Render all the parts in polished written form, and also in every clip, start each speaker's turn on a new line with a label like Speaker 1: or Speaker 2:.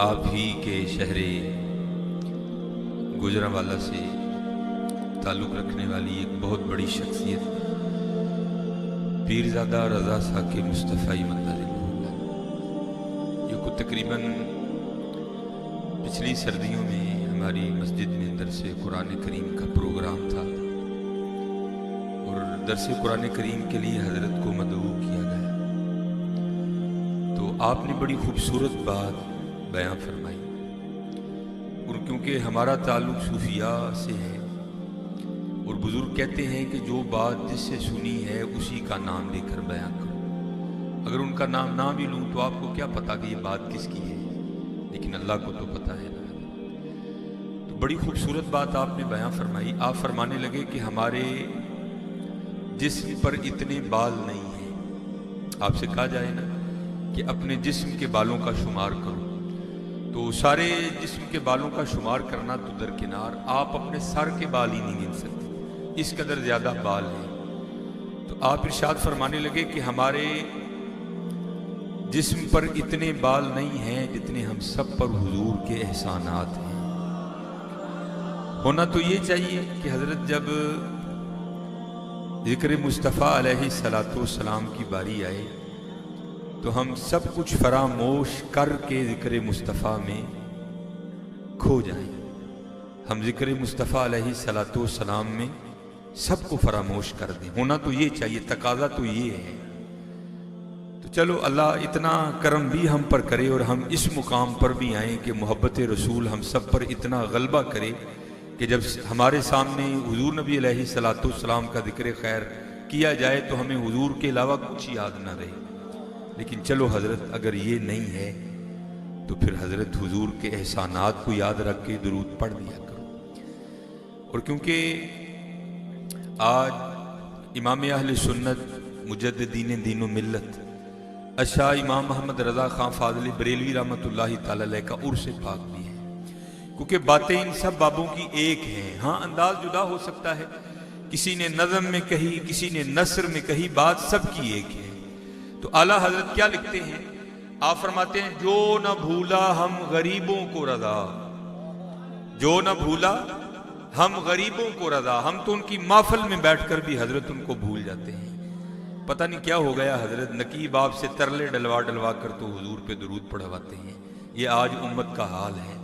Speaker 1: आप ही के शहरे गुजरांवाला से ताल्लुक़ रखने वाली एक बहुत बड़ी शख्सियत पीरज़ादा रज़ा साकिब मुस्तफ़ाई मंदारिल्लाह, ये को तकरीबन पिछली सर्दियों में हमारी मस्जिद में दरस कुरान करीम का प्रोग्राम था और दरस कुरान करीम के लिए हज़रत को मदऊ किया गया। तो आपने बड़ी खूबसूरत बात बयां फरमाई, और क्योंकि हमारा ताल्लुक़ सूफिया से है और बुज़ुर्ग कहते हैं कि जो बात जिससे सुनी है उसी का नाम लेकर बयां करो। अगर उनका नाम ना भी लूँ तो आपको क्या पता कि ये बात किसकी है, लेकिन अल्लाह को तो पता है ना। तो बड़ी खूबसूरत बात आपने बयां फरमाई। आप फरमाने लगे कि हमारे जिस्म पर इतने बाल नहीं हैं। आपसे कहा जाए ना कि अपने जिस्म के बालों का शुमार करो, तो सारे जिस्म के बालों का शुमार करना तो दरकिनार, आप अपने सर के बाल ही नहीं गिन सकते, इस कदर ज़्यादा बाल हैं। तो आप इरशाद फरमाने लगे कि हमारे जिस्म पर इतने बाल नहीं हैं जितने हम सब पर हुजूर के एहसानात हैं। होना तो ये चाहिए कि हज़रत जब ज़िक्र मुस्तफ़ा अलैहिस्सलाम की बारी आए तो हम सब कुछ फरामोश करके ज़िक्र मुस्तफ़ा में खो जाएं। हम ज़िक्र मुस्तफ़ा अलैहिस्सलाम में सबको फरामोश कर दें। होना तो ये चाहिए, तकाज़ा तो ये है। तो चलो अल्लाह इतना करम भी हम पर करे और हम इस मुकाम पर भी आएँ कि मोहब्बत रसूल हम सब पर इतना गलबा करे कि जब हमारे सामने हुजूर नबी अलैहिस्सलाम का ज़िक्र खैर किया जाए तो हमें हुजूर के अलावा कुछ याद ना रहे। लेकिन चलो हज़रत अगर ये नहीं है तो फिर हज़रत हुजूर के एहसानात को याद रख के दुरूद पढ़ दिया करो। और क्योंकि आज इमाम अहले सुन्नत मुजद्दिदीन दीन व मिल्लत अच्छा इमाम मोहम्मद रज़ा खां फ़ाज़ली बरेलवी रहमतुल्लाहि तआला अलैह का उर्स पाक भी है, क्योंकि बातें इन सब बाबों की एक हैं। हाँ, अंदाज जुदा हो सकता है, किसी ने नज़म में कही, किसी ने नस्र में कही, बात सबकी एक है। तो आला हजरत क्या लिखते हैं? आप फरमाते हैं जो न भूला हम गरीबों को रज़ा, जो न भूला हम गरीबों को रज़ा। हम तो उनकी महफिल में बैठकर भी हजरत उनको भूल जाते हैं। पता नहीं क्या हो गया, हजरत नकीब आपसे तरले डलवा डलवा कर तो हुजूर पे दुरूद पढ़वाते हैं। ये आज उम्मत का हाल है।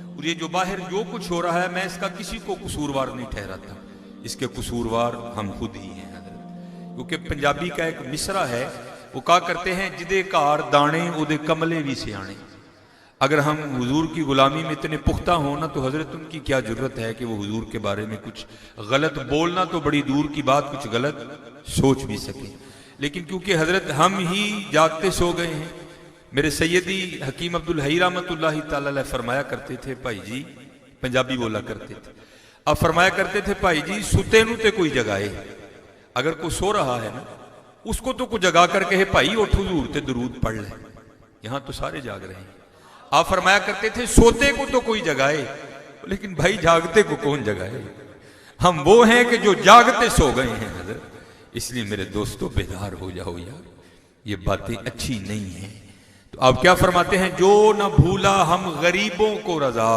Speaker 1: और ये जो बाहर जो कुछ हो रहा है, मैं इसका किसी को कसूरवार नहीं ठहराता, इसके कसूरवार हम खुद ही हैं हजरत। क्योंकि पंजाबी का एक मिसरा है, वो कहा करते हैं जिदे कार दाने उदे कमले भी सियाने। अगर हम हुजूर की गुलामी में इतने पुख्ता हो ना, तो हजरत उनकी क्या जरूरत है कि वो हुजूर के बारे में कुछ गलत बोलना तो बड़ी दूर की बात, कुछ गलत सोच भी सके। लेकिन क्योंकि हजरत हम ही जागते सो गए हैं। मेरे सैयदी हकीम अब्दुल हई रहमतुल्लाहि तआला अलैह फरमाया करते थे, भाई जी, पंजाबी बोला करते थे, अब फरमाया करते थे, भाई जी सुते नु ते कोई जगाए। अगर कोई सो रहा है ना, उसको तो कोई जगा कर कहे भाई उठ हुजूर ते दुरूद पढ़ ले। यहां तो सारे जाग रहे हैं। आप फरमाया करते थे सोते को तो कोई जगाए, लेकिन भाई जागते को कौन जगाए? हम वो हैं कि जो जागते सो गए हैं हजरत। इसलिए मेरे दोस्तों बेदार हो जाओ यार, ये बातें अच्छी नहीं हैं। तो आप क्या फरमाते हैं? जो न भूला हम गरीबों को रज़ा।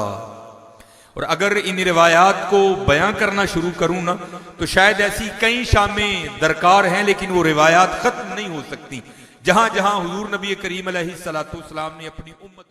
Speaker 1: और अगर इन रिवायात को बयां करना शुरू करूं ना, तो शायद ऐसी कई शामें दरकार हैं, लेकिन वो रिवायात खत्म नहीं हो सकती। जहां जहां हुजूर नबी करीम अलैहिस्सलातु वस्सलाम ने अपनी उम्मत